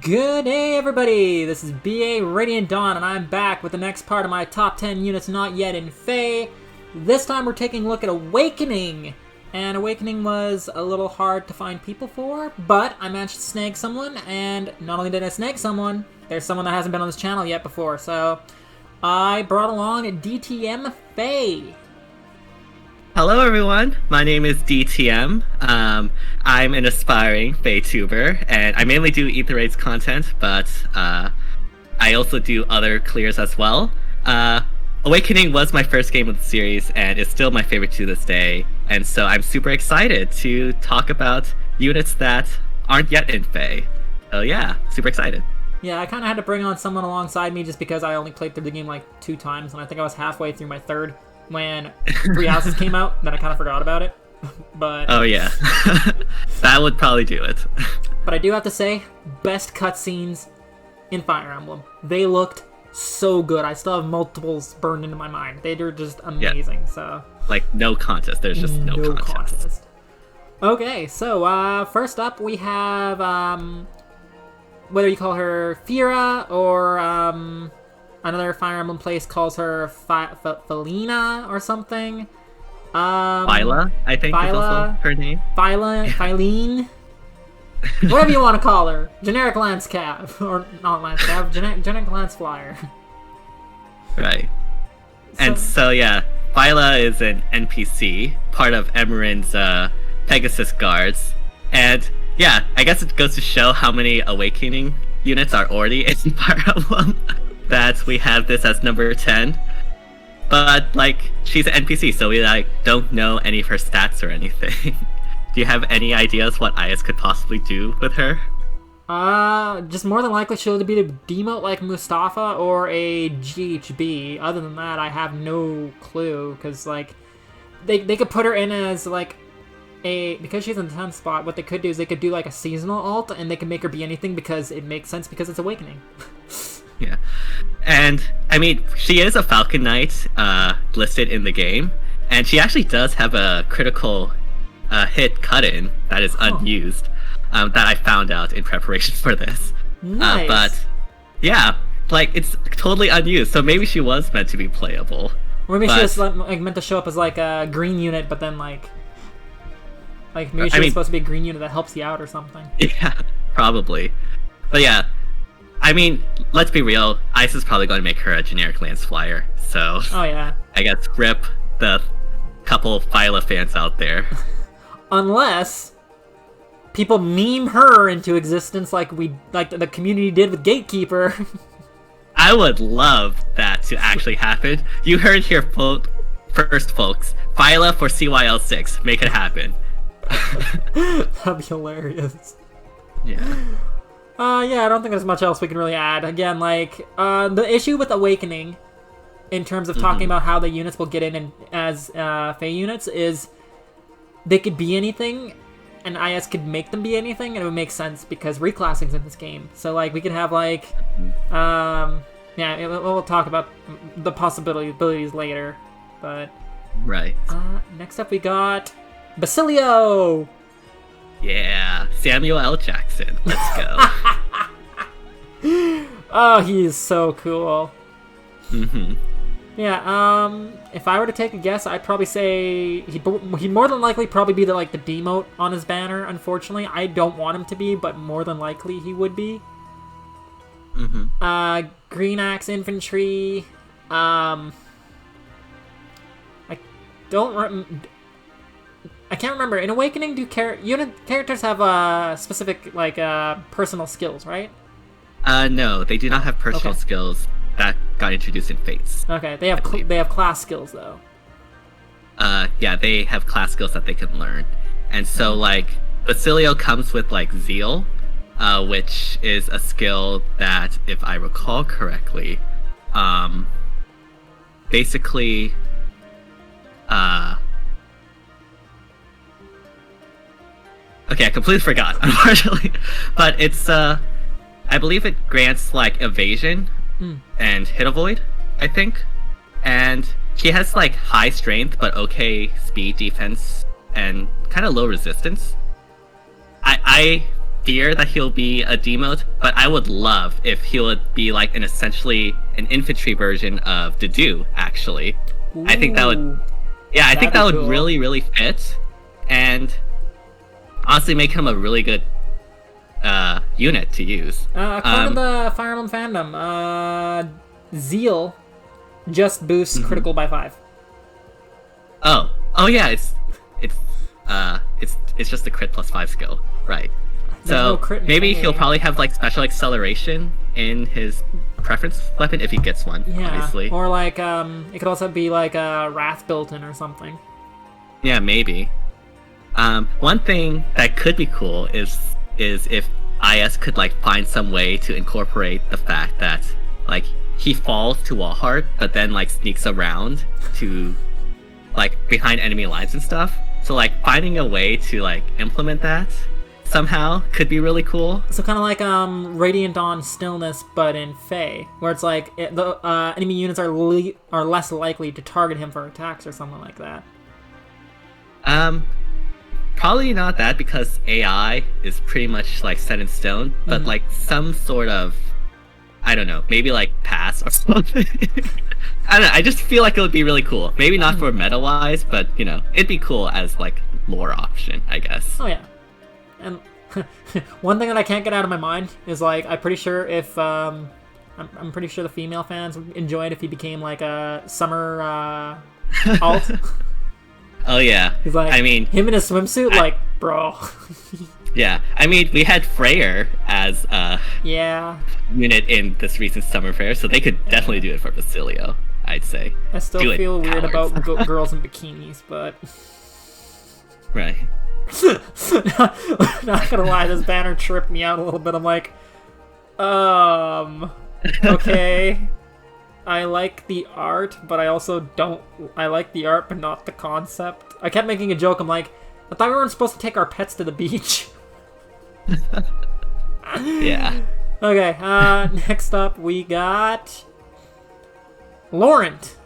Good day, everybody! This is BA Radiant Dawn, and I'm back with the next part of my top 10 units not yet in FEH. This time we're taking a look at Awakening. And Awakening was a little hard to find people for, but I managed to snag someone, and not only did I snag someone, there's someone that hasn't been on this channel yet before, so I brought along DTM-FEH. Hello everyone, my name is DTM. I'm an aspiring FEH-tuber, and I mainly do Ether Raids content, but I also do other clears as well. Awakening was my first game of the series, and it's still my favorite to this day, and so I'm super excited to talk about units that aren't yet in FEH. So yeah, super excited. Yeah, I kind of had to bring on someone alongside me just because I only played through the game like 2 times, and I think I was halfway through my third when Three Houses came out, then I kind of forgot about it. But oh yeah, that would probably do it. But I do have to say, best cutscenes in Fire Emblem. They looked so good. I still have multiples burned into my mind. They were just amazing. Yeah. So like no contest. There's just no contest. Okay, so first up we have whether you call her Fira or another Fire Emblem place calls her Felina or something. Phyla, I think is also her name. Phylene. Whatever you want to call her. Generic Lance Cav. Or not Lance Cav, generic Lance Flyer. Right. And so yeah, Phyla is an NPC, part of Emeren's Pegasus Guards. And yeah, I guess it goes to show how many Awakening units are already in Fire Emblem. That we have this as number 10, but like she's an NPC, so we like don't know any of her stats or anything. Do you have any ideas what IS could possibly do with her? Just more than likely she'll be a demote like Mustafa or a GHB. Other than that, I have no clue, because like they could put her in as like because she's in the 10th spot. What they could do is they could do like a seasonal alt, and they could make her be anything because it makes sense because it's Awakening. Yeah, and I mean, she is a Falcon Knight listed in the game, and she actually does have a critical hit cut-in that is unused that I found out in preparation for this. Nice. But yeah, like it's totally unused, so maybe she was meant to be playable. Or maybe she was like meant to show up as like a green unit, but then like maybe she was supposed to be a green unit that helps you out or something. Yeah, probably. But yeah, I mean, let's be real, ICE is probably going to make her a generic Lance Flyer, so oh yeah, I guess rip the couple Phyla fans out there. Unless people meme her into existence like the community did with Gatekeeper. I would love that to actually happen. You heard here first, folks. Phyla for CYL6. Make it happen. That'd be hilarious. Yeah. Yeah, I don't think there's much else we can really add. Again, like, the issue with Awakening, in terms of talking about how the units will get in as FEH units, is they could be anything, and IS could make them be anything, and it would make sense, because reclassing's in this game. So, like, we could have, like, yeah, we'll talk about the possibilities later, but... Right. Next up we got Basilio! Yeah, Samuel L. Jackson. Let's go. Oh, he is so cool. Mm-hmm. Yeah, if I were to take a guess, I'd probably say he'd more than likely probably be the demote on his banner, unfortunately. I don't want him to be, but more than likely he would be. Mm-hmm. Green Axe Infantry, I can't remember. In Awakening, do characters have specific personal skills, right? No, they do not have personal skills that got introduced in Fates. Okay, they have class skills though. Yeah, they have class skills that they can learn, and so like Basilio comes with like Zeal, which is a skill that, if I recall correctly, basically, okay, I completely forgot, unfortunately. But it's, I believe it grants, like, evasion and hit avoid, I think. And she has, like, high strength, but okay speed, defense, and kind of low resistance. I fear that he'll be a demote, but I would love if he would be like essentially an infantry version of Dedue, actually. Ooh, I think that would, yeah, I think that would cool. really, really fit, and honestly make him a really good unit to use. According to the Fire Emblem fandom, Zeal just boosts critical by 5. Oh yeah, it's just a crit plus 5 skill, right? There's So no crit in maybe Fae. he'll probably have like special acceleration in his preference weapon if he gets one, Yeah, obviously. or like it could also be like a Wrath built in or something. Yeah, maybe. One thing that could be cool is if IS could like find some way to incorporate the fact that like he falls to wall hard, but then like sneaks around to like behind enemy lines and stuff. So like finding a way to like implement that somehow could be really cool. So kind of like Radiant Dawn Stillness, but in Fae, where it's like the enemy units are less likely to target him for attacks or something like that. Probably not that, because AI is pretty much like set in stone, but like some sort of, I don't know, maybe like pass or something. I don't know, I just feel like it would be really cool. Maybe not for meta wise, but you know, it'd be cool as like lore option, I guess. Oh yeah. And one thing that I can't get out of my mind is like I'm pretty sure if I'm pretty sure the female fans would enjoy it if he became like a summer alt. Oh yeah. He's like, I mean, him in a swimsuit, like, bro. yeah. I mean, we had Freyr as a Yeah. unit in this recent summer fair, so they could definitely do it for Basilio, I'd say. I still Do it, feel weird cowards. about girls in bikinis, but Right. not gonna lie, this banner tripped me out a little bit. I'm like, okay. I like the art, but I also don't. I like the art, but not the concept. I kept making a joke. I'm like, I thought we weren't supposed to take our pets to the beach. Yeah. Okay, next up we got Laurent.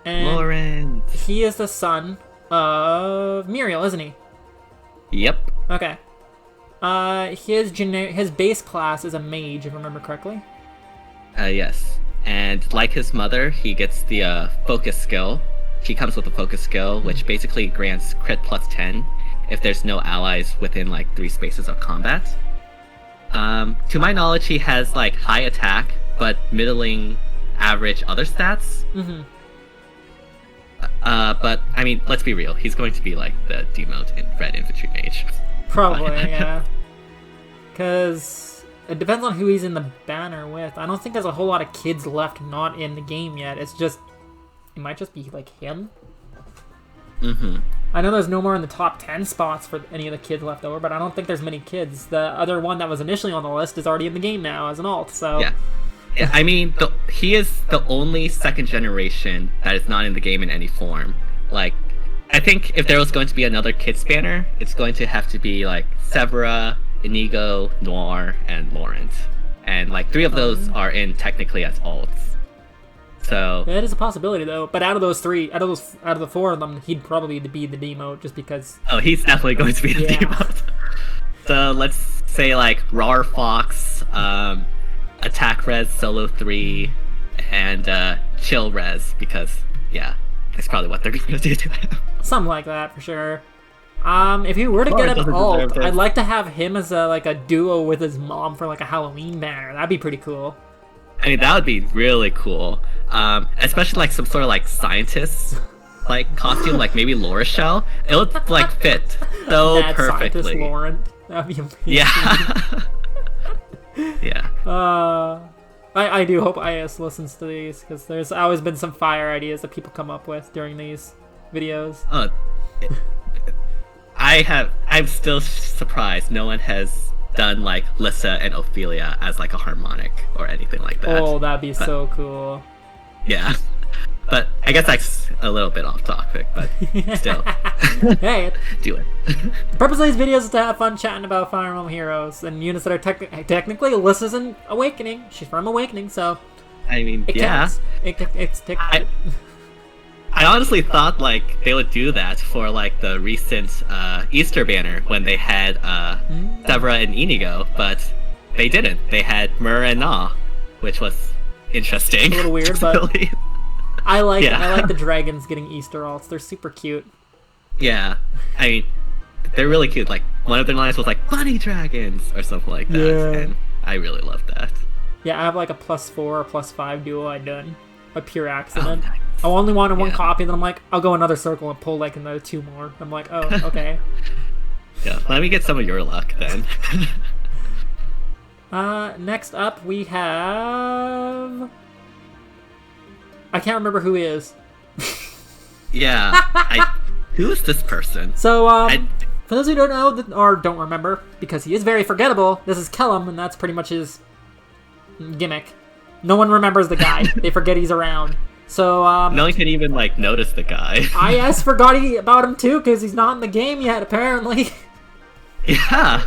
And Lauren. he is the son of Muriel, isn't he? Yep. Okay. His base class is a mage, if I remember correctly. Yes. And like his mother, he gets the focus skill. He comes with a focus skill, which basically grants crit plus 10 if there's no allies within like 3 spaces of combat. To my knowledge, he has like high attack, but middling average other stats. Mm-hmm. But I mean, let's be real. He's going to be like the demote in Red Infantry Mage. Probably, yeah. Because it depends on who he's in the banner with. I don't think there's a whole lot of kids left not in the game yet. It's just, it might just be like him. Mm-hmm. I know there's no more in the top 10 spots for any of the kids left over, but I don't think there's many kids. The other one that was initially on the list is already in the game now as an alt, so... Yeah. Yeah, I mean, he is the only second generation that is not in the game in any form. Like, I think if there was going to be another kids banner, it's going to have to be like Severa, Inigo, Noir, and Laurent. And like 3 of those are in technically as alts. So Yeah, it is a possibility though. But out of those 3, out of the 4 of them, he'd probably be the demote just because. oh, he's definitely going to be the Yeah. demote. So let's say like Rar Fox, Attack Res Solo 3, and Chill Res, because yeah, that's probably what they're gonna do to him. Something like that for sure. If he were to Laurent get an doesn't alt, deserve this. I'd like to have him as a duo with his mom for like a Halloween banner. That'd be pretty cool. I mean, that would be really cool. Especially like some sort of like scientist like costume, like maybe Laura Shell. It would like fit so Mad Scientist perfectly. Laurent. That'd be amazing. Yeah. Yeah. I do hope IS listens to these because there's always been some fire ideas that people come up with during these videos. I'm still surprised no one has done like Lissa and Ophelia as like a harmonic or anything like that. Oh, that'd be so cool. Yeah. But I guess that's a little bit off topic, but still. Hey, Do it. the purpose of these videos is to have fun chatting about Fire Emblem heroes and units that are technically Alyssa's in Awakening. She's from Awakening, so I mean, it yeah. counts. It's I honestly thought like they would do that for like the recent Easter banner when they had Severa and Inigo, but they didn't. They had Mur and Na, which was interesting. A little weird, but I like it. I like the dragons getting Easter alts. They're super cute. Yeah, I mean, they're really cute. Like one of their lines was like "bunny dragons" or something like that, and I really love that. Yeah, I have like a +4 or +5 duo I done by pure accident. Oh, nice. I only wanted one copy, then I'm like, I'll go another circle and pull like another 2 more. I'm like, oh, okay. Yeah, let me get some of your luck then. Next up we have... I can't remember who he is. Yeah, who is this person? So, for those who don't know, or don't remember, because he is very forgettable, this is Kellum, and that's pretty much his gimmick. No one remembers the guy. They forget he's around. So, no one can even, like, notice the guy. I forgot about him, too, because he's not in the game yet, apparently. Yeah.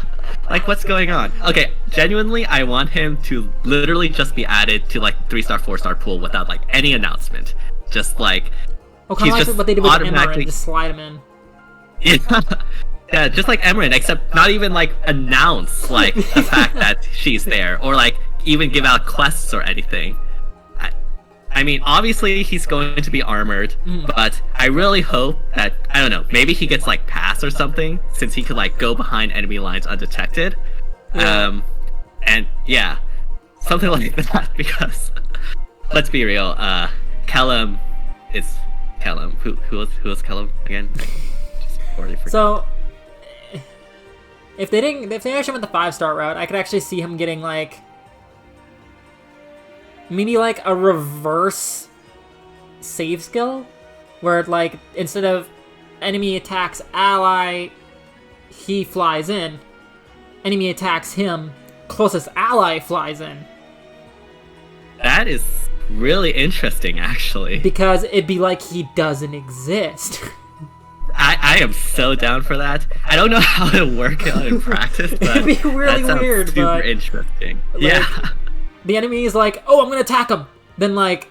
Like, what's going on? Okay, genuinely, I want him to literally just be added to, like, 3-star, 4-star pool without, like, any announcement. Just, like... Oh, kind of like what they did with Emerin, just slide him in. Yeah. Yeah, just like Emerin, except not even, like, announce, like, the fact that she's there, or, like, even give out quests or anything. I mean, obviously he's going to be armored, but I really hope that, I don't know, maybe he gets like pass or something, since he could like go behind enemy lines undetected. Yeah. And yeah, something like that, because let's be real, Kellum is Kellum. Who was Kellum again? Just already forgot. So if they actually went the 5-star route, I could actually see him getting like maybe like a reverse save skill, where like instead of enemy attacks ally, he flies in. Enemy attacks him, closest ally flies in. That is really interesting, actually. Because it'd be like he doesn't exist. I am so down for that. I don't know how it'll work out in practice, but it'd be really that sounds weird, super but interesting. like, yeah. The enemy is like, oh, I'm gonna attack him. Then like,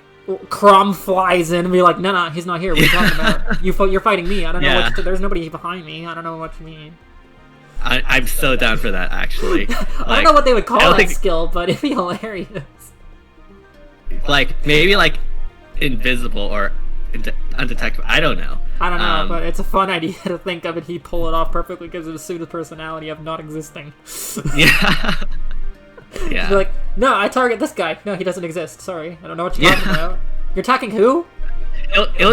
Crom flies in and be like, no, he's not here. What are you talking about? You're fighting me. I don't know there's nobody behind me. I don't know what you mean. I'm so down for that, actually. Like, I don't know what they would call that skill, but it'd be hilarious. Like, maybe like invisible or undetectable. I don't know. I don't know, but it's a fun idea to think of, and he'd pull it off perfectly because of the suited personality of not existing. Yeah. Yeah. You're like, no, I target this guy. No, he doesn't exist. Sorry, I don't know what you're talking about. You're attacking who? He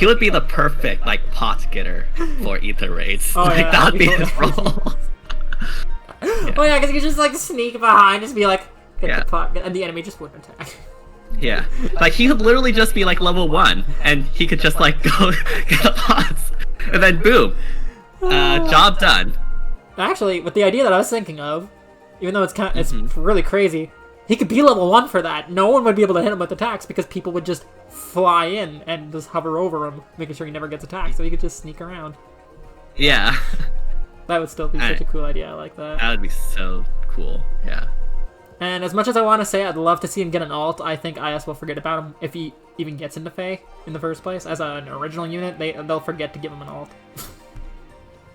would be the perfect like pot getter for ether raids. Oh, like yeah, that would be his role. Yeah. Oh yeah, because he could just like sneak behind, just be like, get the pot, and the enemy just wouldn't attack. Yeah, like he could literally just be like level 1, and he could just like go get the pots, and then boom, job done. Actually, with the idea that I was thinking of, even though it's really crazy, he could be level 1 for that. No one would be able to hit him with attacks because people would just fly in and just hover over him, making sure he never gets attacked, so he could just sneak around. Yeah. That would still be such a cool idea. I like that. That would be so cool. Yeah. And as much as I want to say I'd love to see him get an alt, I think IS will forget about him if he even gets into FEH in the first place. As an original unit, they'll forget to give him an alt.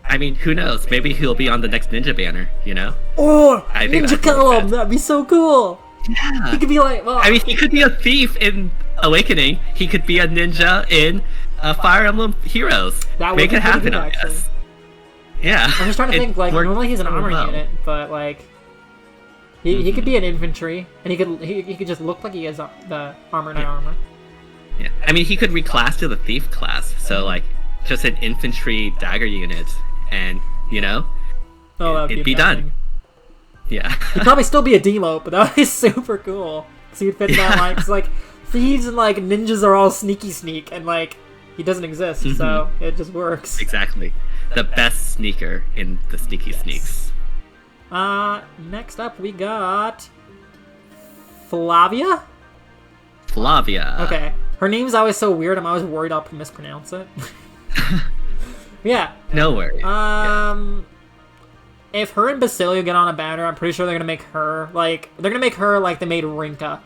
I mean, who knows? Maybe he'll be on the next Ninja banner, you know? Oh, Ninja Kellum! That'd be so cool! Yeah. He could be like, well... I mean, he could be a thief in Awakening. He could be a ninja in Fire Emblem Heroes. That would make it happen, good, I guess. Yeah. I'm just trying to think, like, normally he's an armor unit, but, like... He could be an infantry, and he could just look like he has the armor, not armor. Yeah. I mean, he could reclass to the thief class, so, like, just an infantry dagger unit. And, you know, it'd be done. Yeah. He'd probably still be a demote, but that would be super cool. Because he'd fit that line. Because, like, thieves and, like, ninjas are all sneak, and, like, he doesn't exist, so it just works. Exactly. The best sneaker in the sneaky sneaks. Next up we got... Flavia? Flavia. Okay. Her name's always so weird, I'm always worried I'll mispronounce it. Yeah. No worries. If her and Basilio get on a banner, I'm pretty sure they're gonna make her like they made Rinka.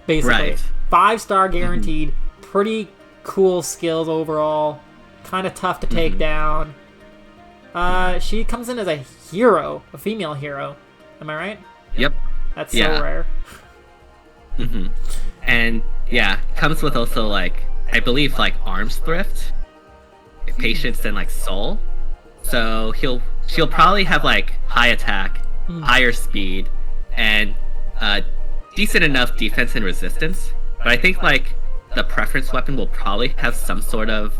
Basically, right. 5-star guaranteed. Pretty cool skills overall. Kind of tough to take down. She comes in as a hero, a female hero. Am I right? Yep. That's so rare. And yeah, comes with also like, I believe like arms thrift, patience, and like soul. So she'll probably have like high attack, higher speed, and decent enough defense and resistance. But I think like the preference weapon will probably have some sort of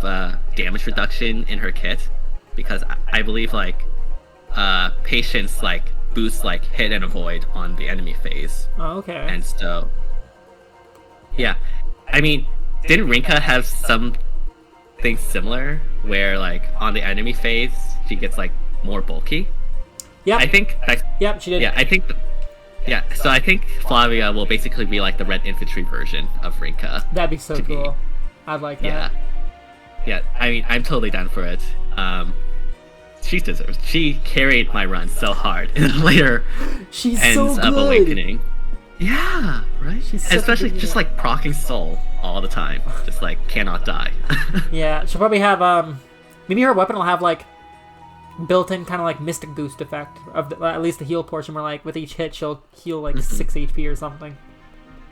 damage reduction in her kit, because I believe like patience like boosts like hit and avoid on the enemy phase. Oh, okay. And so yeah, I mean, didn't Rinka have something similar where like on the enemy phase she gets like more bulky? Yeah, I think yep, she did. Yeah, I think so I think Flavia will basically be like the red infantry version of Rinka. That'd be so cool. I'd like that. Yeah, I mean, I'm totally down for it. She deserves. She carried my run so hard in the later ends so of good. Awakening. Yeah, right. She's such a especially good just unit. like proccing soul all the time, just like cannot die. Yeah, she'll probably have maybe her weapon will have like built-in kind of like mystic boost effect of at least the heal portion, where like with each hit she'll heal like 6 HP or something.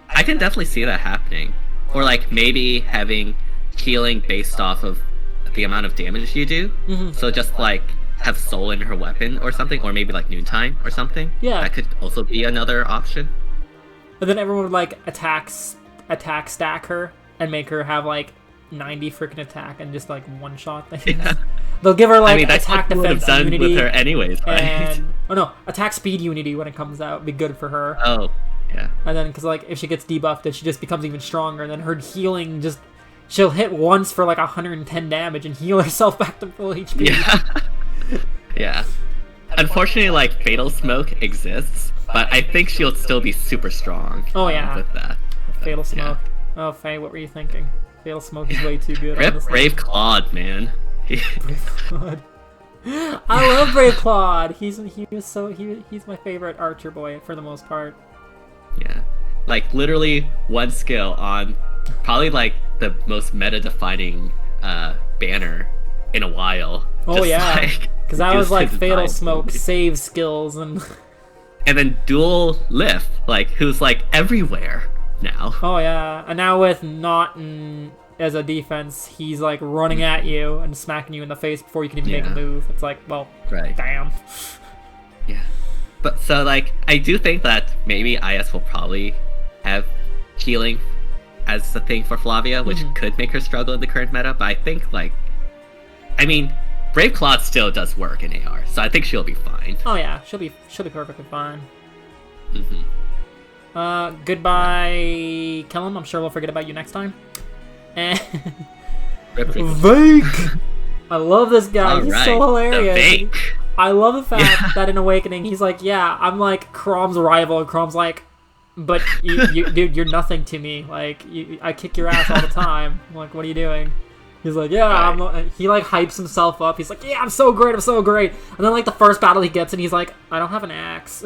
I can definitely see that happening, or like maybe having healing based off of the amount of damage you do. So just like have soul in her weapon or something, or maybe like noontime or something. Yeah, that could also be another option. And then everyone would like attack stack her and make her have like 90 freaking attack and just like one shot things. Yeah. They'll give her like that's attack what defense done unity with her anyways, right? And attack speed unity when it comes out would be good for her. Oh, yeah. And then because like if she gets debuffed, then she just becomes even stronger. And then her healing she'll hit once for like 110 damage and heal herself back to full HP. Yeah. Yeah. Unfortunately, like Fatal Smoke exists, but I think she'll still be super strong. Oh yeah. With that. Fatal Smoke. Yeah. Oh Faye, what were you thinking? Fatal Smoke is way too good. Brave Claude, man. Brave Claude. I love Brave Claude. He's my favorite archer boy for the most part. Yeah, like literally one skill on probably like the most meta-defining banner in a while. Oh just yeah, because that was like Fatal Smoke movie. Save skills and then dual lift, like who's like everywhere now. Oh yeah, and now with Naughton as a defense, he's like running at you and smacking you in the face before you can even make a move. It's like, well, damn. Yeah. But so like I do think that maybe IS will probably have healing as a thing for Flavia, which could make her struggle in the current meta, but I think like I mean Brave Claude still does work in AR, so I think she'll be fine. Oh yeah, she'll be perfectly fine. Goodbye Kellum, I'm sure we'll forget about you next time. And Vake! I love this guy, he's so hilarious. I love the fact that in Awakening, he's like, yeah, I'm like Chrom's rival, and Chrom's like, but you dude, you're nothing to me. Like, I kick your ass all the time. I'm like, what are you doing? He's like, yeah, he like hypes himself up. He's like, yeah, I'm so great. And then like the first battle he gets in, he's like, I don't have an axe.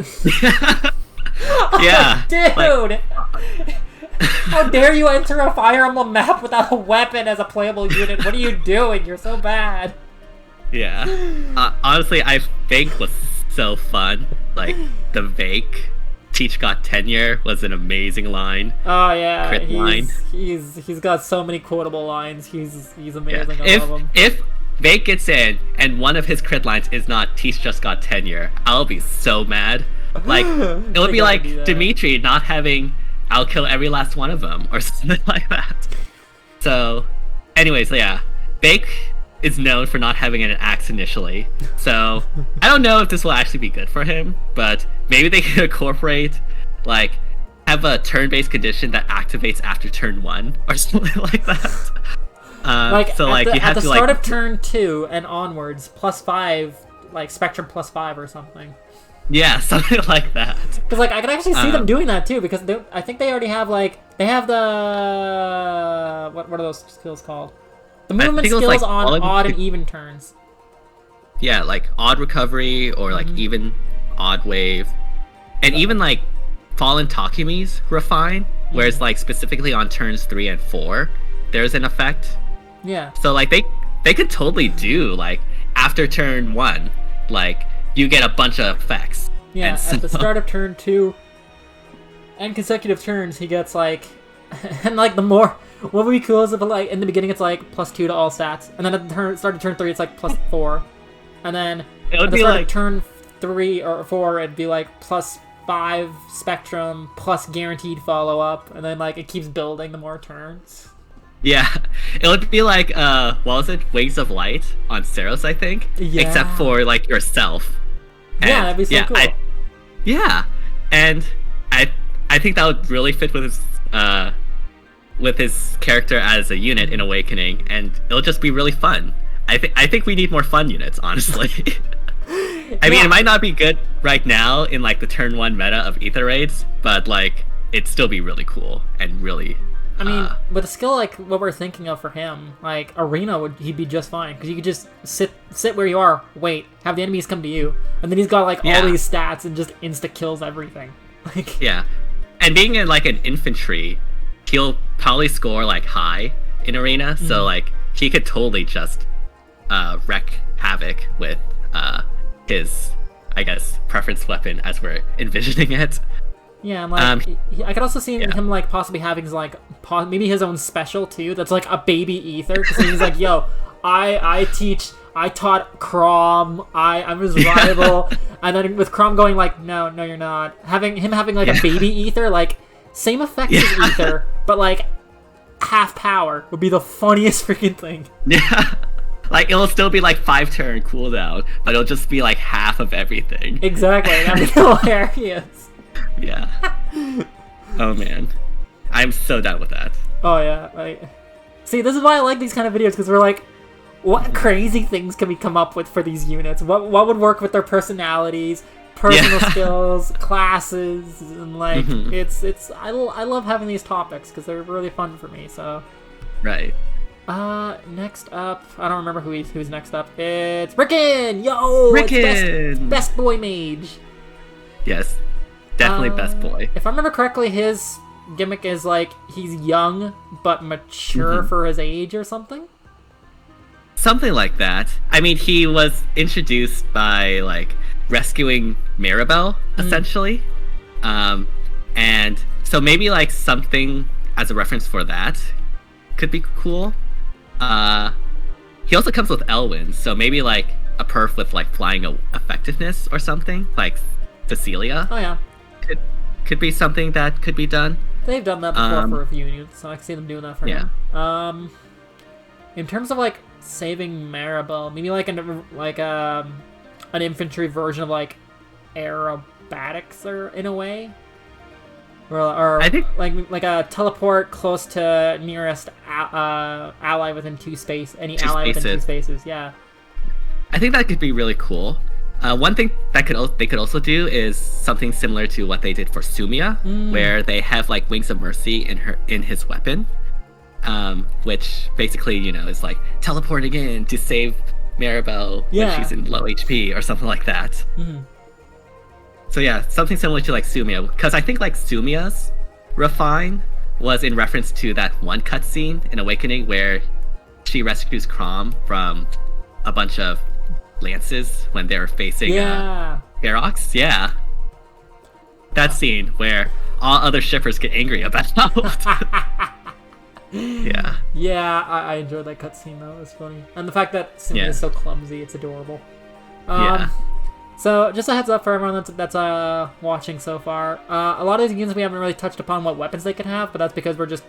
Yeah. Dude! How dare you enter a Fire Emblem map without a weapon as a playable unit? What are you doing? You're so bad. Yeah. Honestly, Vake was so fun. Like, the Vake Teach got tenure was an amazing line. Oh yeah, Crit line. He's got so many quotable lines. He's amazing. Yeah. I love him. If Vake gets in and one of his crit lines is not Teach just got tenure, I'll be so mad. Like, it would be like Dimitri not having I'll kill every last one of them or something like that. So, anyways, yeah, Vake is known for not having an axe initially, so I don't know if this will actually be good for him, but maybe they can incorporate, like, have a turn-based condition that activates after turn 1 or something like that. So like you have at the to start like of turn 2 and onwards, +5, like Spectrum +5 or something. Yeah, something like that. Because like I can actually see them doing that too, because I think they already have they have the what are those skills called? The movement skills like on odd and even turns. Yeah, like odd recovery or like even odd wave, and even like fallen Takumi's refine, whereas like specifically on turns 3 and 4, there's an effect. Yeah. So like they could totally do like after turn 1, like you get a bunch of effects. Yeah, and at the start of turn 2 and consecutive turns, he gets like, and like the more, what would be cool is if like in the beginning it's like +2 to all stats, and then at the start of turn 3 it's like +4, and then it would at the be start like of turn 3 or 4 it'd be like +5 spectrum plus guaranteed follow up, and then like it keeps building the more turns. yeah, it would be like what was it, Wings of Light on Ceros, I think. Yeah. Except for like yourself. And, Yeah, that'd be so cool. Yeah, and I think that would really fit with his character as a unit in Awakening, and it'll just be really fun. I think we need more fun units, honestly. I mean, it might not be good right now in like the turn 1 meta of Ether Raids, but like it'd still be really cool and really. I mean, with a skill like what we're thinking of for him, like Arena, he'd be just fine because you could just sit where you are, wait, have the enemies come to you, and then he's got like all these stats and just insta kills everything. Like yeah, and being in like an infantry, he'll probably score like high in Arena, so like he could totally just wreak havoc with his, I guess, preference weapon as we're envisioning it. Yeah, and like I could also see him like possibly having like maybe his own special too. That's like a baby Ether, because he's like, yo, I taught Crom, I'm his rival, and then with Crom going like, no, you're not. Having like a baby Ether, like same effect as Ether, but like half power would be the funniest freaking thing. Yeah. Like, it'll still be like 5-turn cooldown, but it'll just be like half of everything. Exactly. That'd be hilarious. Yeah. Oh man. I'm so down with that. Oh yeah. Like, see, this is why I like these kind of videos, because we're like, what crazy things can we come up with for these units? What would work with their personalities, personal skills, classes, and like I love having these topics because they're really fun for me. So. Right. Next up, I don't remember who's next up. It's Rickon! Yo! Rickon! It's best boy mage. Yes. Definitely best boy. If I remember correctly, his gimmick is like he's young but mature for his age or something? Something like that. I mean, he was introduced by like rescuing Maribel, essentially. And so maybe like something as a reference for that could be cool. He also comes with Elwyn, so maybe like a perf with like flying effectiveness or something, like Cecilia. Oh yeah. Could be something that could be done. They've done that before for a few units, so I can see them doing that for him. In terms of like saving Maribel, maybe like an infantry version of like aerobatics, or in a way. Or I think like a teleport close to nearest ally within within 2 spaces. Yeah. I think that could be really cool. One thing that they could also do is something similar to what they did for Sumia, where they have like Wings of Mercy in his weapon, which basically is like teleporting in to save Maribel when she's in low HP or something like that. So yeah, something similar to like Sumia, because I think like Sumia's Refine was in reference to that one cutscene in Awakening where she rescues Crom from a bunch of lances when they're facing Ferox. Yeah. That scene where all other shippers get angry about. Yeah. Yeah, I enjoyed that cutscene though. It was funny. And the fact that Sumia is so clumsy, it's adorable. So, just a heads up for everyone that's watching so far. A lot of these units we haven't really touched upon what weapons they could have, but that's because we're just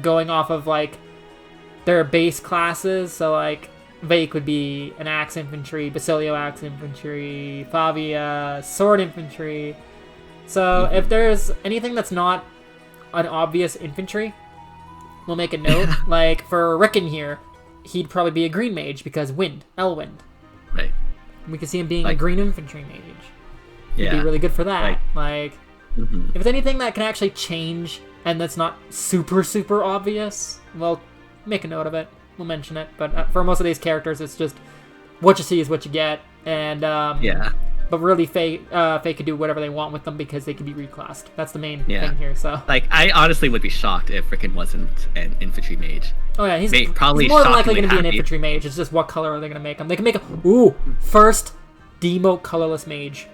going off of, like, their base classes. So, like, Vake would be an axe infantry, Basilio axe infantry, Favia sword infantry. So, if there's anything that's not an obvious infantry, we'll make a note. Like, for Rickon here, he'd probably be a green mage because wind, Elwind. Right. We could see him being a green infantry mage. He'd be really good for that. If it's anything that can actually change and that's not super, super obvious, well, make a note of it. We'll mention it. But for most of these characters, it's just what you see is what you get. And But really, Faye could do whatever they want with them because they could be reclassed. That's the main Yeah. thing here. So Like, I honestly would be shocked if Rickon wasn't an infantry mage. oh yeah, he's Probably more than likely shockingly going to be an happy. infantry mage. It's just what color are they going to make him? They can make first demote colorless mage.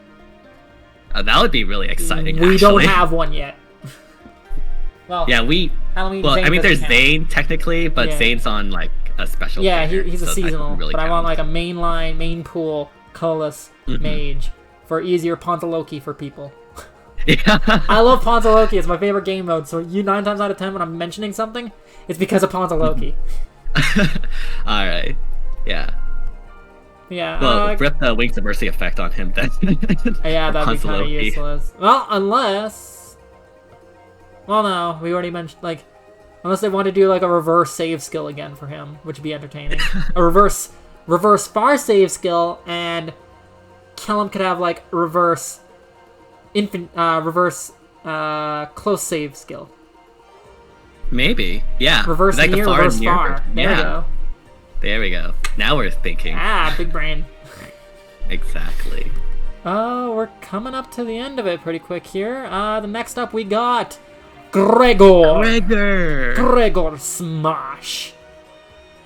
That would be really exciting. We don't actually. have one yet. Well, Yeah, Halloween. well, Zane I mean, there's doesn't count. Zane technically, but Yeah. Zane's on like a special. Yeah, player, he's a so that seasonal, doesn't really but I want count. like a main pool colorless mage for easier Ponza Loki for people. Yeah. I love Ponza Loki. It's my favorite game mode. So 9 times out of 10 when I'm mentioning something, it's because of Ponza Loki. All right. Yeah. Yeah. Well, rip the Wings of Mercy effect on him then. Yeah, that'd be Ponza kind of Loki. useless. Well, unless... Well, no, we already mentioned, like... Unless they want to do, like, a reverse save skill again for him, which would be entertaining. A reverse far save skill, and Kellum could have, like, reverse close save skill. Maybe. Yeah. Reverse like near, the far reverse and near far. version. There we go. There we go. Now we're thinking. Ah, big brain. Exactly. Oh, we're coming up to the end of it pretty quick here. The next up we got Gregor. Gregor Smash.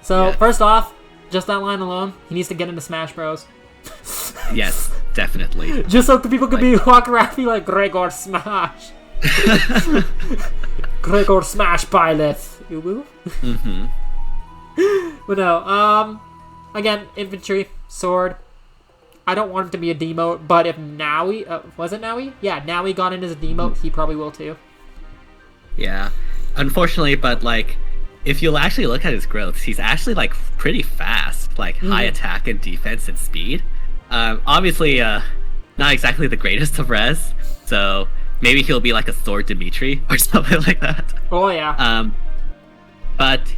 So, Yeah. first off, just that line alone, he needs to get into Smash Bros. Yes, definitely. Just so the people could be walking around be like, Gregor Smash. Gregor Smash Pilot. Mm-hmm. But no, again, infantry, sword. I don't want him to be a demote, but if Naui, was it Naui? Yeah, Naui got in as a demote, he probably will too. Yeah. Unfortunately, but like, if you'll actually look at his growths, he's actually like pretty fast, like high attack and defense and speed. Obviously, not exactly the greatest of res, so maybe he'll be like a sword Dimitri or something like that. Oh yeah. But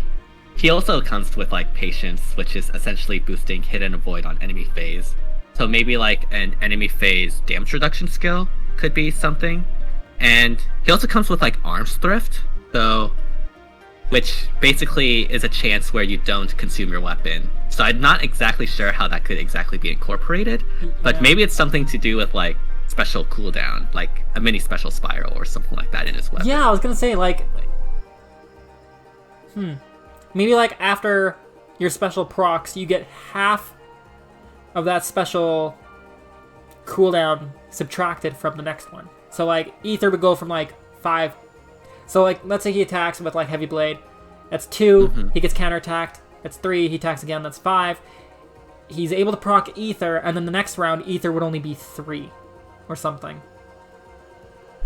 he also comes with like patience, which is essentially boosting hit and avoid on enemy phase. So maybe like an enemy phase damage reduction skill could be something. And he also comes with like arms thrift, so which basically is a chance where you don't consume your weapon. So I'm not exactly sure how that could exactly be incorporated, but Yeah. maybe it's something to do with like special cooldown, like a mini special spiral or something like that in his weapon. Yeah, I was gonna say like, maybe like after your special procs, you get half of that special cooldown subtracted from the next one. So like Ether would go from like 5. So like let's say he attacks with like heavy blade. That's 2. He gets counterattacked. That's 3. He attacks again. That's 5. He's able to proc Ether, and then the next round Ether would only be 3 or something.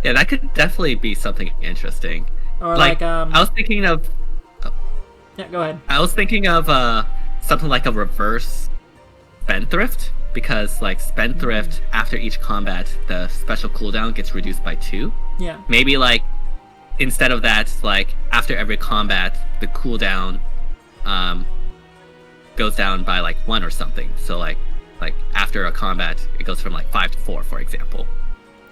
Yeah, that could definitely be something interesting. Or Like, like I was thinking of yeah, go ahead. something like a reverse spendthrift, because like spendthrift after each combat the special cooldown gets reduced by 2. Yeah. Maybe like instead of that, like after every combat the cooldown goes down by like 1 or something. So like after a combat it goes from like 5 to 4, for example.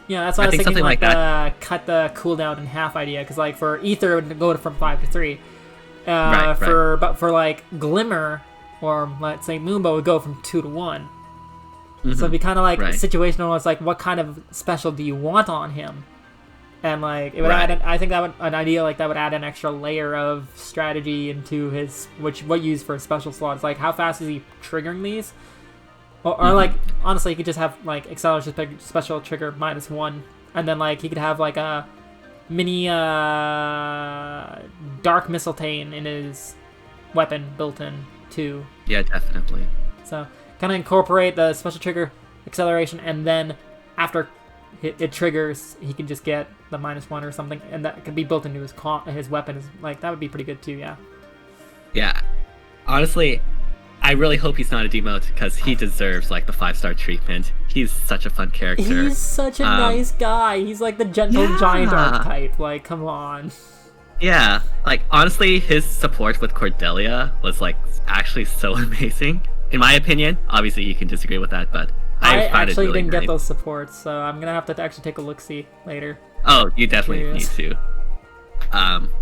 Yeah, that's why I was think thinking something like the cut the cooldown in half idea, because like for Ether it would go from 5 to 3. Right. But for like Glimmer or let's say Moonbow would go from 2 to 1. So it'd be kind of like Right. situational. Where it's like, what kind of special do you want on him? And like it would Right. I think that would an idea like that would add an extra layer of strategy into his what you use for a special slot. It's like how fast is he triggering these? Or like honestly, he could just have like acceleration special trigger -1, and then like he could have like a mini dark mistletoe in his weapon built in too. Yeah, definitely. So kind of incorporate the special trigger acceleration, and then after it triggers, he can just get the -1 or something, and that could be built into his weapon. Like that would be pretty good too. Yeah. Yeah. Honestly, I really hope he's not a demote, because he deserves like the 5-star treatment. He's such a fun character. He's such a nice guy. He's like the gentle giant archetype. Like, come on. Yeah, like honestly, his support with Cordelia was like actually so amazing, in my opinion. Obviously, you can disagree with that, but I found actually it really didn't great. get those supports, so I'm gonna have to actually take a look-see later. Oh, you definitely Curious. need to.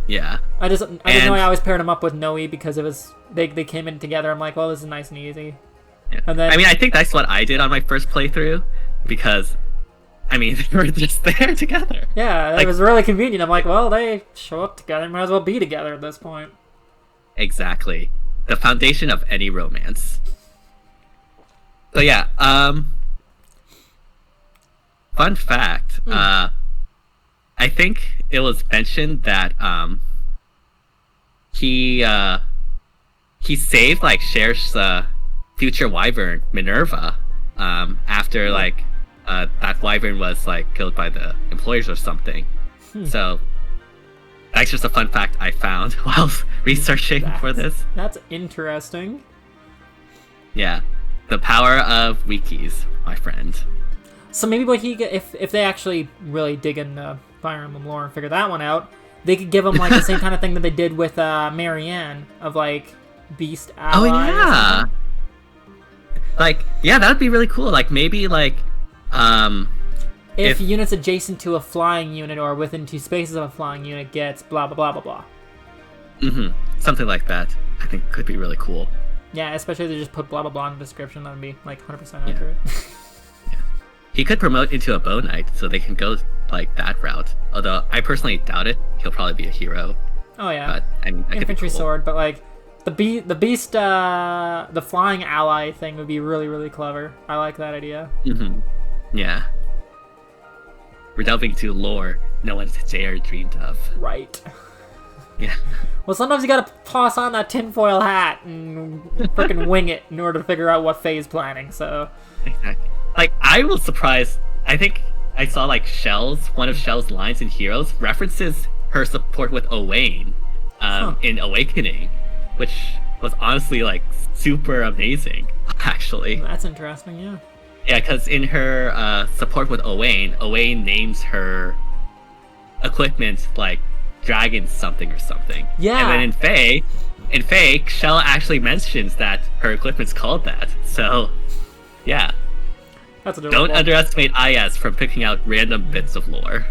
Yeah. I didn't know I always paired him up with Noe because it was they came in together. I'm like, well, this is nice and easy. Yeah. And then I mean, I think that's what I did on my first playthrough, because, I mean, they were just there together. Yeah, it was really convenient. I'm like, well, they show up together, might as well be together at this point. Exactly. The foundation of any romance. So yeah, fun fact, I think it was mentioned that he saved like Cher's future wyvern Minerva after like that wyvern was like killed by the employers or something. So that's just a fun fact I found while researching for this. That's interesting. Yeah, the power of wikis, my friend. So maybe what if they actually really dig into Fire Emblem lore and figure that one out, they could give him like the same kind of thing that they did with Marianne of like Beast Ally. Oh yeah. Like yeah, that'd be really cool. Like maybe like if units adjacent to a flying unit or within 2 spaces of a flying unit gets blah blah blah blah blah. Something like that. I think could be really cool. Yeah, especially if they just put blah blah blah in the description. That would be like 100% accurate. Yeah. He could promote into a bow knight, so they can go like that route. Although I personally doubt it. He'll probably be a hero. Oh yeah. But I mean, that infantry could be cool. sword, but like the beast, the flying ally thing would be really really clever. I like that idea. Yeah. We're delving into lore no one's dared dreamed of. Right. Yeah. Well, sometimes you gotta toss on that tinfoil hat and freaking wing it in order to figure out what Faye's planning. So. Exactly. Like I was surprised. I think I saw like one of Shell's lines in Heroes references her support with Owain in Awakening, which was honestly like super amazing. Actually. That's interesting. Yeah. Yeah, because in her support with Owain names her equipment like Dragon something or something. Yeah. And then in Faye, Shell actually mentions that her equipment's called that. So, yeah. That's adorable. Don't underestimate IS from picking out random bits of lore.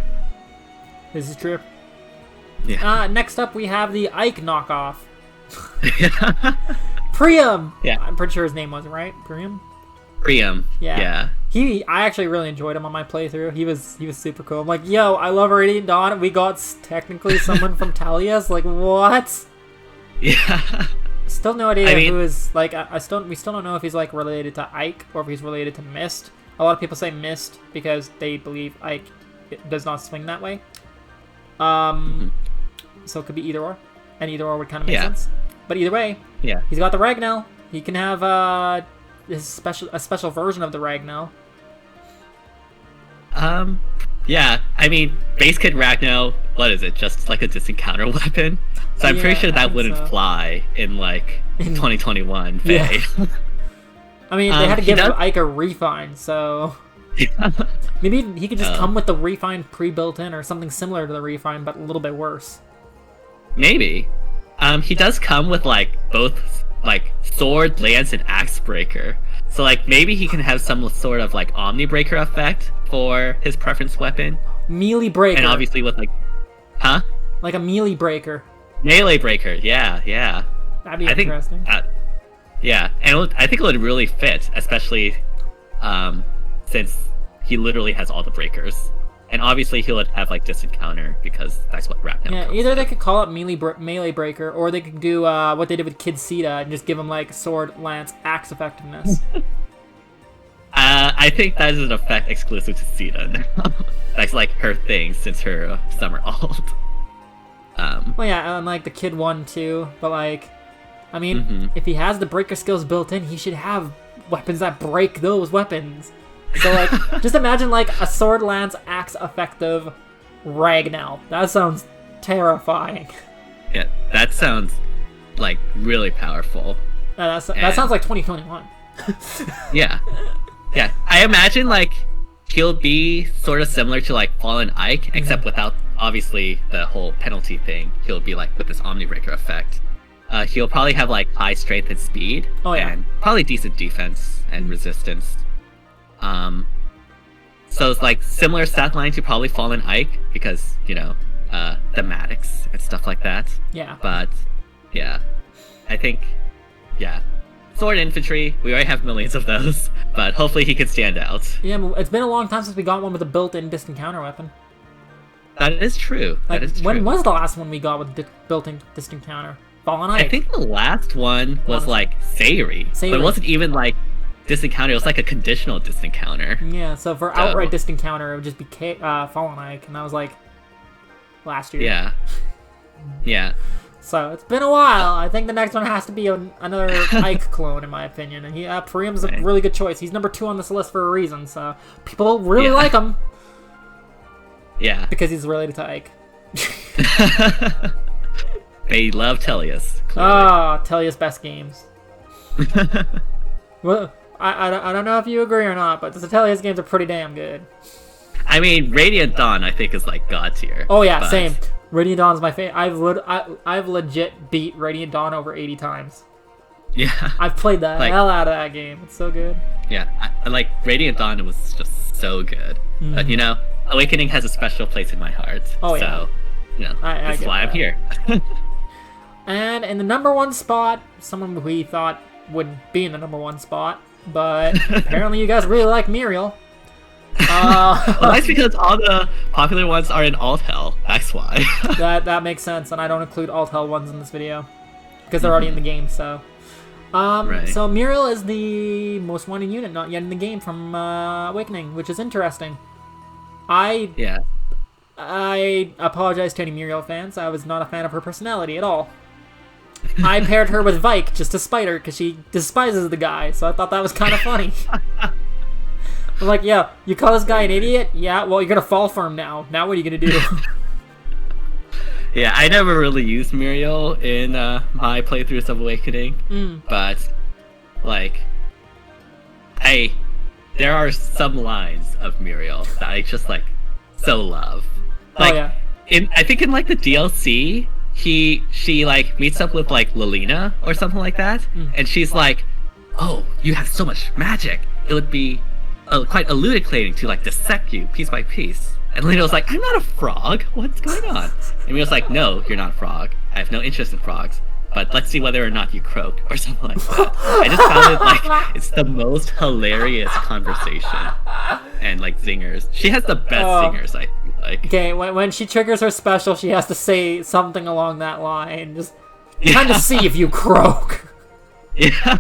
This is true. Yeah. Next up, we have the Ike knockoff. Priam. Yeah. I'm pretty sure his name wasn't right. Priam. Priam. Yeah. I actually really enjoyed him on my playthrough. He was super cool. I'm like, yo, I love Radiant Dawn. We got technically someone from Talias. Like, what? Yeah. Still no idea who is like. We still don't know if he's like related to Ike or if he's related to Mist. A lot of people say Mist because they believe Ike does not swing that way. So it could be either or, and either or would kind of make sense. But either way, he's got the Ragnell. He can have a special version of the Ragnell. Yeah, I mean, base kit Ragnell, what is it? Just like a distant counter weapon? So I'm pretty sure that wouldn't fly in like 2021 Faye. I mean, they had to give Ike a refine, so maybe he could just come with the refine pre-built in or something similar to the refine, but a little bit worse. Maybe. He does come with like both like sword, lance, and axe breaker. So like maybe he can have some sort of like omni breaker effect for his preference weapon. Melee breaker. And obviously with like, like a melee breaker. Melee breaker. Yeah. That'd be interesting. Yeah, and I think it would really fit, especially since he literally has all the breakers. And obviously he would have like distant counter because that's what Ragnell. Yeah, either they could call it melee breaker, or they could do what they did with Kid Sita and just give him like sword, lance, axe effectiveness. I think that is an effect exclusive to Sita. That's like her thing since her summer ult. Well, yeah, and like the Kid 1 too, but like, I mean, if he has the breaker skills built in, he should have weapons that break those weapons. So like, just imagine like a sword, lance, axe effective Ragnell. That sounds terrifying. Yeah, that sounds like really powerful. That sounds like 2021. Yeah. I imagine like he'll be sort of similar to like Fallen Ike, except without obviously the whole penalty thing. He'll be like with this Omni Breaker effect. He'll probably have like high strength and speed, and probably decent defense and resistance. So it's like similar stat line to probably Fallen Ike because thematics and stuff like that. Yeah. But yeah, I think sword infantry. We already have millions of those, but hopefully he can stand out. Yeah, but it's been a long time since we got one with a built-in distant counter weapon. That is true. Like, that is true. when was the last one we got with built-in distant counter? Fallen Ike. I think the last one was like Sayuri, but it wasn't even like distant counter. It was like a conditional distant counter. Yeah, so for outright distant counter, it would just be Fallen Ike, and that was like last year. Yeah. Yeah. So it's been a while. I think the next one has to be another Ike clone, in my opinion. And Priam's a really good choice. He's number 2 on this list for a reason. So people really like him. Yeah. Because he's related to Ike. They love Tellius. Ah, Tellius best games. Well, I don't know if you agree or not, but the Tellius games are pretty damn good. I mean, Radiant Dawn I think is like god tier. Oh yeah, same. Radiant Dawn is my favorite. I've legit beat Radiant Dawn over 80 times. Yeah. I've played the hell out of that game. It's so good. Yeah, I like Radiant Dawn was just so good. But you know, Awakening has a special place in my heart. Oh yeah. So, you know, that's why I'm here. And in the number 1 spot, someone we thought would be in the number 1 spot, but apparently you guys really like Muriel. Well, that's because all the popular ones are in alt hell. That's why. that makes sense, and I don't include alt hell ones in this video because they're already in the game. So, so Muriel is the most wanted unit not yet in the game from Awakening, which is interesting. I apologize to any Muriel fans. I was not a fan of her personality at all. I paired her with Vike just to spite her because she despises the guy. So I thought that was kind of funny. I'm like, yeah, you call this guy an idiot? Yeah, well, you're gonna fall for him now. Now what are you gonna do? Yeah, I never really used Muriel in my playthroughs of Awakening, but like, there are some lines of Muriel that I just like so love. Like, I think in like the DLC, she like meets up with like Lilina or something like that, and she's like, "Oh, you have so much magic. It would be quite elucidating to like dissect you piece by piece." And Lilina was like, "I'm not a frog. What's going on?" And he was like, "No, you're not a frog. I have no interest in frogs. But let's see whether or not you croak," or something like that. I just found it like it's the most hilarious conversation and like zingers. She has the best zingers, I feel like. Okay, when she triggers her special, she has to say something along that line. Just kind of see if you croak. Yeah.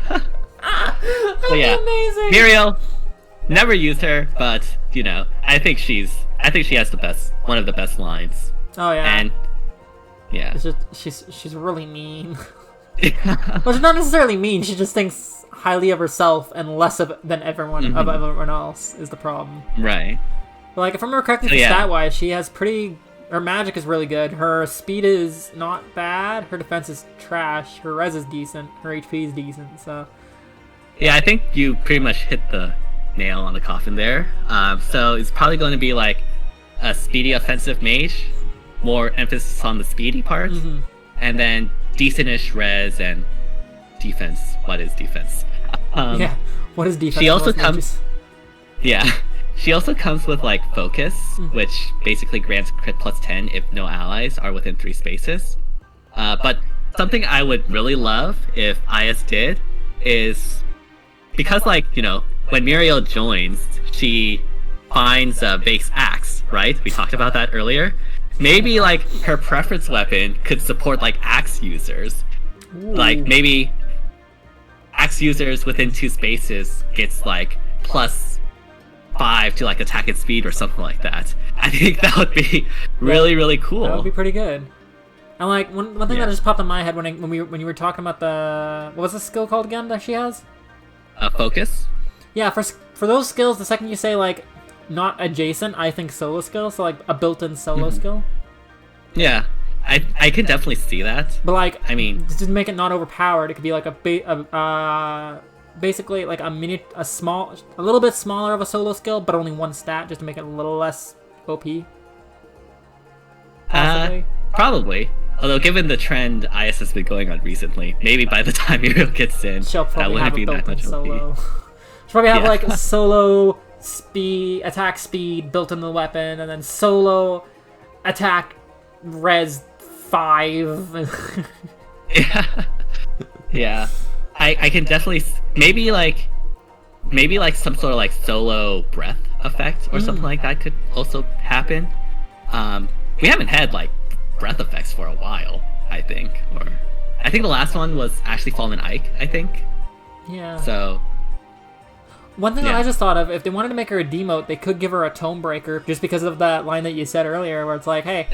So yeah, amazing. Muriel, never used her, but you know, I think she has one of the best lines. Oh yeah. And yeah, it's just she's really mean. Well, she's not necessarily mean. She just thinks highly of herself and less than everyone else is the problem. Right. But like, if I remember correctly, stat-wise, she has her magic is really good. Her speed is not bad. Her defense is trash. Her res is decent. Her HP is decent. So. Yeah, I think you pretty much hit the nail on the coffin there. So it's probably going to be like a speedy offensive mage. More emphasis on the speedy part, and then decentish res and defense. What is defense? What is defense? She also comes. Yeah, she also comes with like focus, which basically grants crit plus 10 if no allies are within 3 spaces. But something I would really love if IS did is because, like, you know, when Muriel joins, she finds Vake's axe, right? We talked about that earlier. Maybe like her preference weapon could support like axe users. Ooh. Like maybe axe users within 2 spaces gets like plus 5 to like attack and speed or something like that. I think that would be really cool. That would be pretty good. And like one thing that just popped in my head when you were talking about what was the skill called again that she has? Focus. Yeah, for those skills, the second you say like not adjacent, I think solo skill, so like a built-in solo skill. Yeah, I can definitely see that. But like, I mean, just to make it not overpowered, it could be like basically like a little bit smaller of a solo skill, but only 1 stat, just to make it a little less OP. Possibly. Probably. Although, given the trend IS has been going on recently, maybe by the time Muriel gets in, that wouldn't be that much solo. She'll probably have like a solo attack speed built into the weapon, and then solo attack res 5. Yeah. I can definitely maybe like some sort of like solo breath effect or something like that could also happen. We haven't had like breath effects for a while, I think. Or I think the last one was actually Fallen Ike, I think. Yeah. So one thing that I just thought of, if they wanted to make her a demote, they could give her a tome breaker, just because of that line that you said earlier, where it's like, "Hey,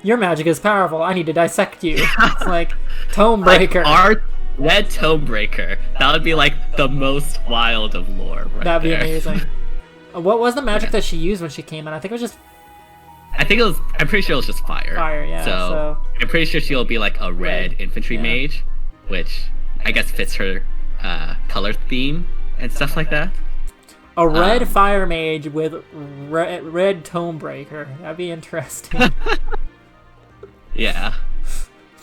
your magic is powerful. I need to dissect you." It's like tome breaker. Like our red tome breaker. That would be like the most wild of lore, right? That'd be there. amazing. What was the magic that she used when she came in? I think it was just. I'm pretty sure it was just fire. Fire, yeah. So I'm pretty sure she'll be like a red infantry mage, which I guess fits her color theme and stuff like that. A red fire mage with red tome breaker. That'd be interesting. Yeah.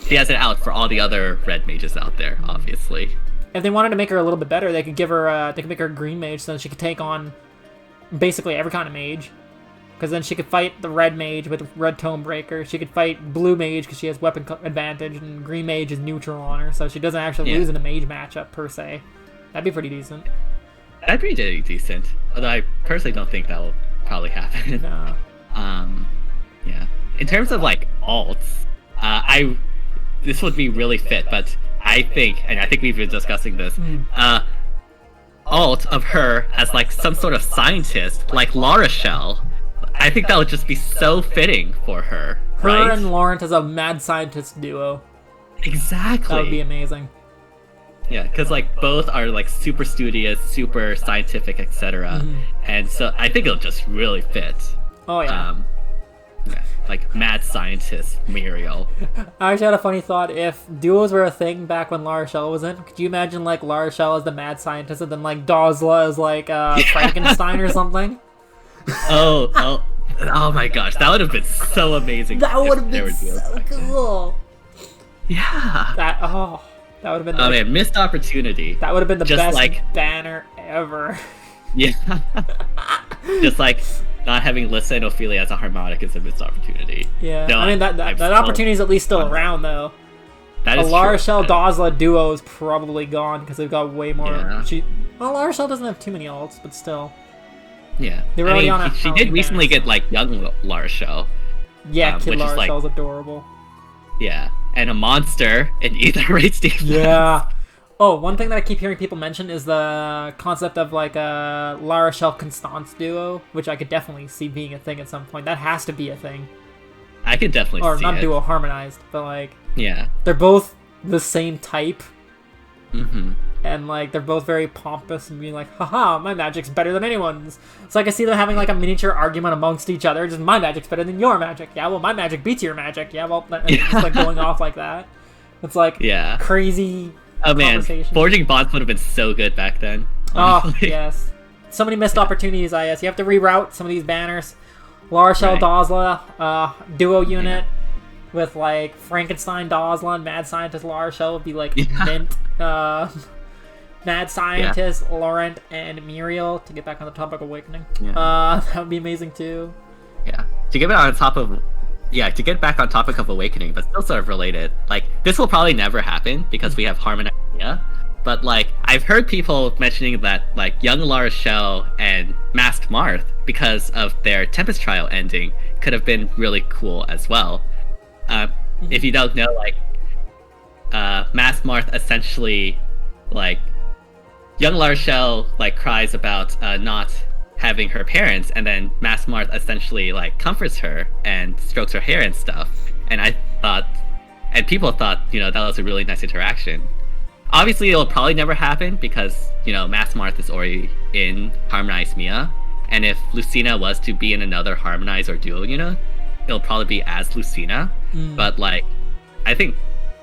She has it out for all the other red mages out there, obviously. If they wanted to make her a little bit better, they could give her they could make her a green mage so that she could take on basically every kind of mage. Because then she could fight the red mage with red tome breaker. She could fight blue mage because she has weapon advantage, and green mage is neutral on her, so she doesn't actually lose in a mage matchup per se. That'd be pretty decent. That'd be pretty decent. Although I personally don't think that will probably happen. No. Yeah. In terms of like alts, this would be really fit, but I think we've been discussing this. Alt of her as like some sort of scientist, like La Rochelle. I think that would just be so fitting for her. Her and Laurent as a mad scientist duo. Exactly. That would be amazing. Yeah, because like both are like super studious, super scientific, etc. And so I think it'll just really fit. Oh yeah. Like mad scientist Muriel. I actually had a funny thought. If duos were a thing back when La Rochelle was in, could you imagine like La Rochelle as the mad scientist and then like Dozla as like Frankenstein or something? Oh my gosh, that would have been so amazing. That would have been so cool. Yeah. That would have been. Oh man, missed opportunity. That would have been the just best like, banner ever. Yeah. Just like not having Lissa and Ophelia as a harmonic is a missed opportunity. Yeah. No, I mean that opportunity is at least still around though. That is La true. Rochelle Dozla duo is probably gone because they've got way more. Yeah. La Rochelle doesn't have too many alts, but still. Yeah. They were already on she did recently get like young La Rochelle. Yeah, Kid La is Rochelle's like, adorable. Yeah. And a monster in either race defense. Yeah. Oh, one thing that I keep hearing people mention is the concept of like a La Rochelle Constance duo, which I could definitely see being a thing at some point. That has to be a thing. I could definitely see it. Or not duo, harmonized, but like... Yeah. They're both the same type. Mm-hmm. And like, they're both very pompous and being like, haha, my magic's better than anyone's. So I can see them having like a miniature argument amongst each other, just my magic's better than your magic. Yeah, well, my magic beats your magic. Yeah, well, just like going off like that. It's like crazy... Oh man, Forging Bonds would have been so good back then. Oh, Honestly. yes. So many missed opportunities, I guess. You have to reroute some of these banners. La Rochelle Dozla, duo unit with like Frankenstein Dozla and Mad Scientist La Rochelle would be like mint. Mad Scientist, Laurent, and Muriel, to get back on the topic of Awakening. That would be amazing too. Yeah. To get back on topic of Awakening, but still sort of related, like, this will probably never happen because we have Harmonized Mia, but, like, I've heard people mentioning that, like, young La Rochelle and Masked Marth, because of their Tempest Trial ending, could have been really cool as well. If you don't know, like, Masked Marth essentially, like, young La Rochelle, like, cries about not having her parents, and then Masked Marth essentially like comforts her and strokes her hair and stuff. And people thought, that was a really nice interaction. Obviously, it'll probably never happen because, Masked Marth is already in Harmonized Mia, and if Lucina was to be in another Harmonized or Duo unit, it'll probably be as Lucina. But like, I think,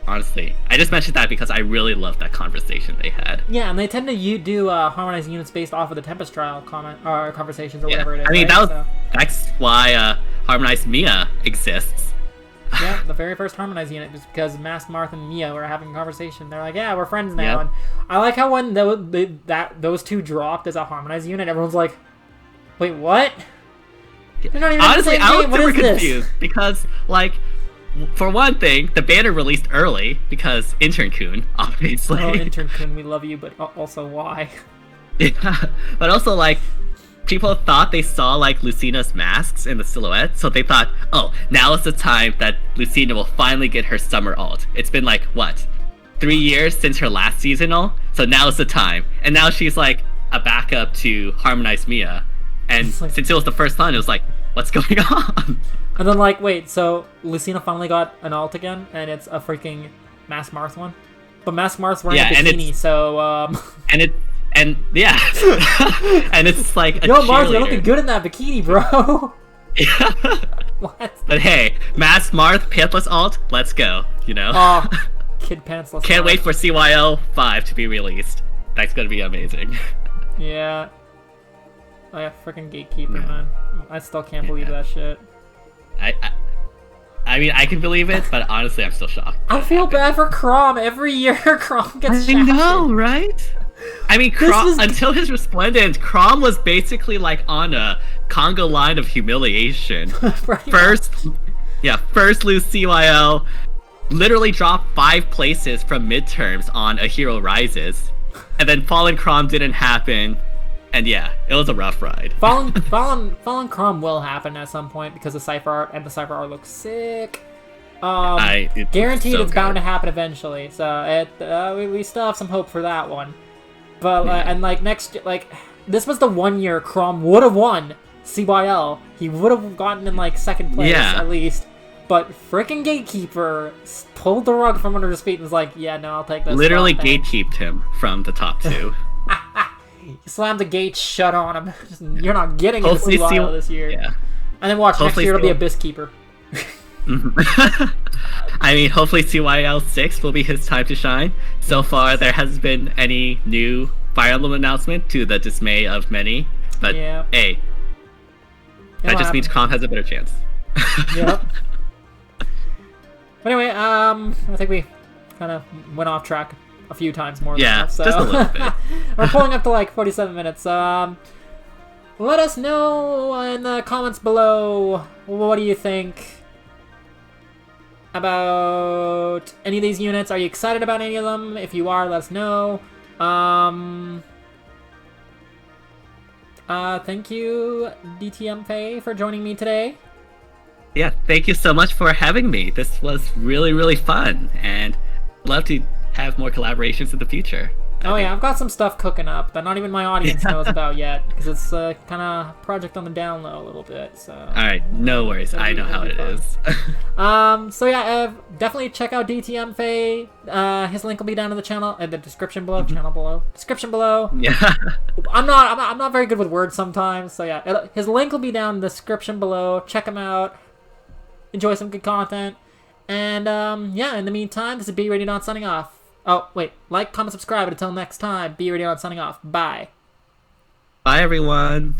honestly, I just mentioned that because I really loved that conversation they had. Yeah, and they tend to do harmonized units based off of the Tempest Trial conversations or whatever it is. I mean, right? that's why Harmonized Mia exists. Yeah, the very first harmonized unit was because Masked Marth and Mia were having a conversation. They're like, yeah, we're friends now. And I like how when those two dropped as a harmonized unit, everyone's like, wait, what? They're not even honestly, in the same I game. was What super is confused this? because, like, for one thing, the banner released early because Intern Kun, obviously. Oh, Intern Kun, we love you, but also why? Yeah, but also like people thought they saw like Lucina's masks in the silhouette, so they thought, oh, now is the time that Lucina will finally get her summer ult. It's been like what, 3 years since her last seasonal, so now is the time. And now she's like a backup to Harmonize Mia, and like, since it was the first time, it was like, what's going on? And then like, wait, so Lucina finally got an ult again, and it's a freaking Mask Marth one, but Mask Marth's wearing a bikini, so And yeah, and it's like a yo, Marth, you're cheerleader. looking good in that bikini, bro. Yeah. What? But hey, Mask Marth, Pantless ult, let's go. You know. Oh, kid pantsless. Can't wait for CYL 5 to be released. That's gonna be amazing. Yeah. Oh yeah, freaking Gatekeeper, man. I still can't believe that shit. I mean, I can believe it, but honestly, I'm still shocked. I feel bad for Crom. Every year, Crom gets shafted. I know, right? I mean, until his Resplendent, Crom was basically like on a Congo line of humiliation. First lose CYL, literally dropped 5 places from midterms on A Hero Rises, and then Fallen Crom didn't happen, and yeah, it was a rough ride. Fallen Crom will happen at some point because the Cypher art, and the Cypher art looks sick. Guaranteed it's bound to happen eventually, so we still have some hope for that one. But and like this was the 1 year Crom would have won CYL. He would have gotten in like 2nd place at least. But frickin' Gatekeeper pulled the rug from under his feet and was like, "Yeah, no, I'll take this." Literally gatekeeped him from the top 2. He slammed the gate shut on him. You're not getting into CYL this year. Yeah. And then watch, next year it'll be Abyss Keeper. I mean, hopefully CYL 6 will be his time to shine. So far, there hasn't been any new Fire Emblem announcement, to the dismay of many. But hey, that just means Crom has a better chance. Yep. But anyway, I think we kind of went off track a few times more than enough, so. Just a little bit. We're pulling up to like 47 minutes. Let us know in the comments below, what do you think about any of these units? Are you excited about any of them? If you are, let us know. Thank you, DTM-FEH, for joining me today. Yeah, thank you so much for having me. This was really, really fun, and love to have more collaborations in the future. I've got some stuff cooking up that not even my audience knows about yet, because it's kind of project on the down low a little bit. So. All right, no worries. I know how it is. So yeah, definitely check out DTM-FEH. His link will be down in the channel, in the description below. Description below. Yeah. I'm not very good with words sometimes. So yeah, his link will be down in the description below. Check him out. Enjoy some good content. And yeah, in the meantime, this is Be Ready Not signing off. Oh, wait. Like, comment, subscribe, and until next time, Be Ready Not signing off. Bye. Bye, everyone.